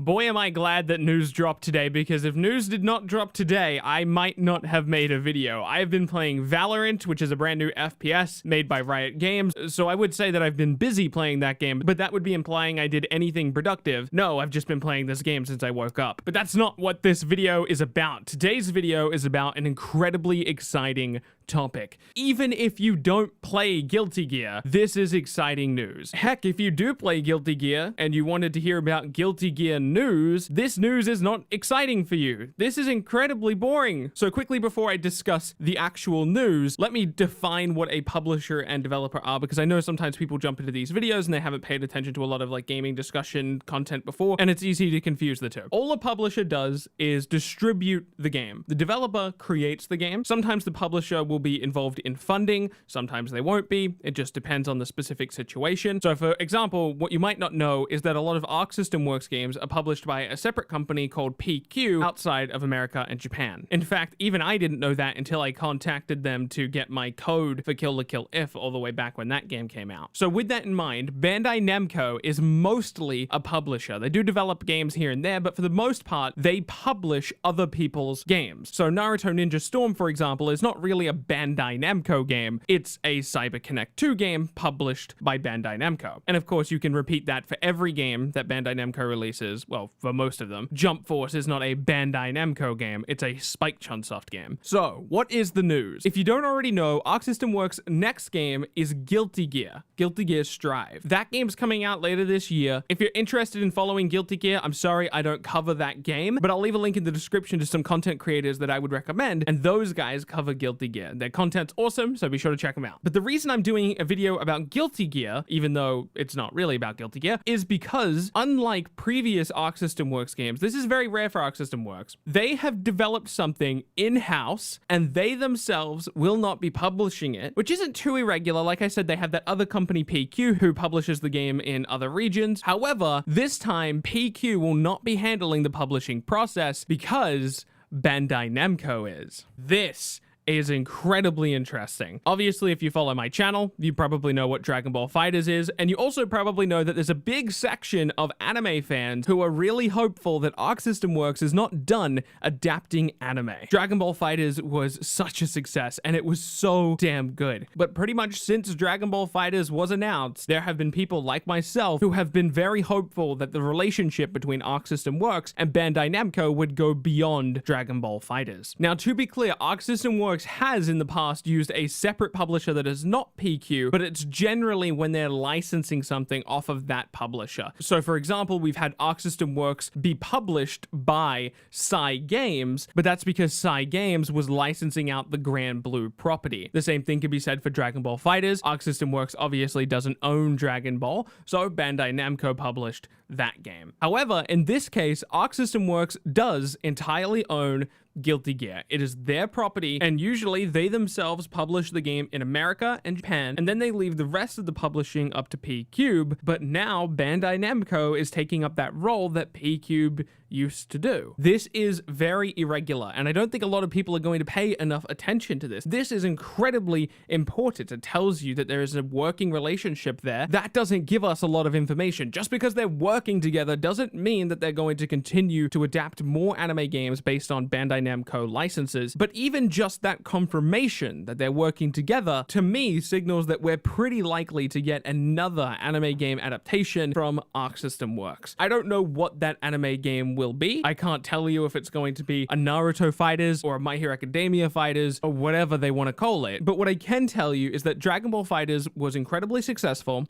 Boy, am I glad that news dropped today, because if news did not drop today, I might not have made a video. I have been playing Valorant, which is a brand new FPS made by Riot Games, so I would say that I've been busy playing that game, but that would be implying I did anything productive. No, I've just been playing this game since I woke up. But that's not what this video is about. Today's video is about an incredibly exciting topic. Even if you don't play Guilty Gear, this is exciting news. Heck, if you do play Guilty Gear and you wanted to hear about Guilty Gear news, this news is not exciting for you. This is incredibly boring. So quickly, before I discuss the actual news, let me define what a publisher and developer are, because I know sometimes people jump into these videos and they haven't paid attention to a lot of like gaming discussion content before, and it's easy to confuse the two. All a publisher does is distribute the game. The developer creates the game. Sometimes the publisher will be involved in funding, sometimes they won't be. It just depends on the specific situation. So for example, what you might not know is that a lot of Arc System Works games are published by a separate company called PQ outside of America and Japan. In fact, even I didn't know that until I contacted them to get my code for Kill la Kill If all the way back when that game came out. So with that in mind, Bandai Namco is mostly a publisher. They do develop games here and there, but for the most part, they publish other people's games. So Naruto Ninja Storm, for example, is not really a Bandai Namco game. It's a CyberConnect 2 game published by Bandai Namco. And of course, you can repeat that for every game that Bandai Namco releases. Well, for most of them. Jump Force is not a Bandai Namco game. It's a Spike Chunsoft game. So, what is the news? If you don't already know, Arc System Works' next game is Guilty Gear. Guilty Gear Strive. That game's coming out later this year. If you're interested in following Guilty Gear, I'm sorry I don't cover that game, but I'll leave a link in the description to some content creators that I would recommend, and those guys cover Guilty Gear. Their content's awesome, so be sure to check them out. But the reason I'm doing a video about Guilty Gear, even though it's not really about Guilty Gear, is because unlike previous Arc System Works games, this is very rare for Arc System Works, they have developed something in-house, and they themselves will not be publishing it, which isn't too irregular. Like I said, they have that other company, PQ, who publishes the game in other regions. However, this time, PQ will not be handling the publishing process because Bandai Namco is. This is incredibly interesting. Obviously, if you follow my channel, you probably know what Dragon Ball FighterZ is, and you also probably know that there's a big section of anime fans who are really hopeful that Arc System Works is not done adapting anime. Dragon Ball FighterZ was such a success, and it was so damn good. But pretty much since Dragon Ball FighterZ was announced, there have been people like myself who have been very hopeful that the relationship between Arc System Works and Bandai Namco would go beyond Dragon Ball FighterZ. Now, to be clear, Arc System Works has in the past used a separate publisher that is not PQ, but it's generally when they're licensing something off of that publisher. So for example, we've had Arc System Works be published by Cygames, but that's because Cygames was licensing out the Grand Blue property. The same thing could be said for Dragon Ball FighterZ. Arc System Works obviously doesn't own Dragon Ball, so Bandai Namco published that game. However, in this case, Arc System Works does entirely own Guilty Gear. It is their property, and usually they themselves publish the game in America and Japan, and then they leave the rest of the publishing up to P-Cube, but now Bandai Namco is taking up that role that P-Cube used to do. This is very irregular, and I don't think a lot of people are going to pay enough attention to this. This is incredibly important. It tells you that there is a working relationship there. That doesn't give us a lot of information. Just because they're working together doesn't mean that they're going to continue to adapt more anime games based on Bandai Namco licenses, but even just that confirmation that they're working together, to me, signals that we're pretty likely to get another anime game adaptation from Arc System Works. I don't know what that anime game will be. I can't tell you if it's going to be a Naruto FighterZ or a My Hero Academia FighterZ or whatever they want to call it, but what I can tell you is that Dragon Ball FighterZ was incredibly successful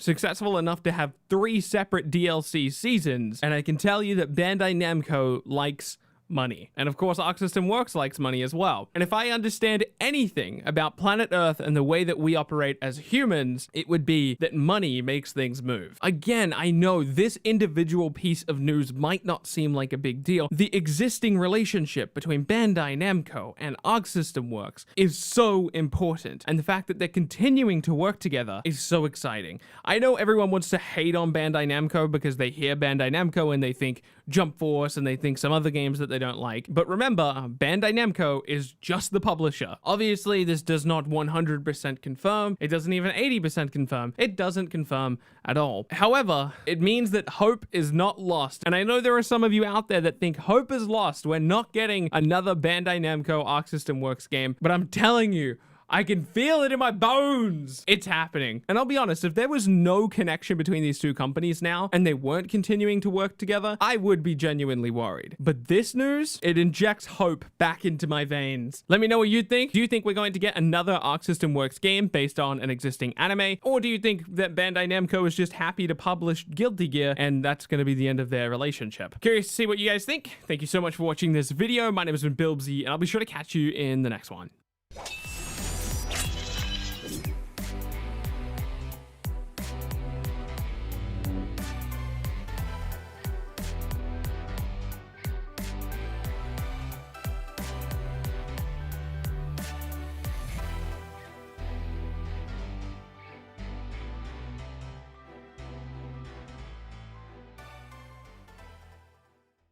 enough to have 3 separate DLC seasons, and I can tell you that Bandai Namco likes money. And of course, Arc System Works likes money as well. And if I understand anything about planet Earth and the way that we operate as humans, it would be that money makes things move. Again, I know this individual piece of news might not seem like a big deal. The existing relationship between Bandai Namco and Arc System Works is so important. And the fact that they're continuing to work together is so exciting. I know everyone wants to hate on Bandai Namco because they hear Bandai Namco and they think Jump Force and they think some other games that they don't like. But remember, Bandai Namco is just the publisher. Obviously, this does not 100% confirm. It doesn't even 80% confirm. It doesn't confirm at all. However, it means that hope is not lost. And I know there are some of you out there that think hope is lost. We're not getting another Bandai Namco Arc System Works game. But I'm telling you, I can feel it in my bones. It's happening. And I'll be honest, if there was no connection between these two companies now and they weren't continuing to work together, I would be genuinely worried. But this news, it injects hope back into my veins. Let me know what you think. Do you think we're going to get another Arc System Works game based on an existing anime? Or do you think that Bandai Namco is just happy to publish Guilty Gear and that's going to be the end of their relationship? Curious to see what you guys think. Thank you so much for watching this video. My name has been Bilbzy and I'll be sure to catch you in the next one.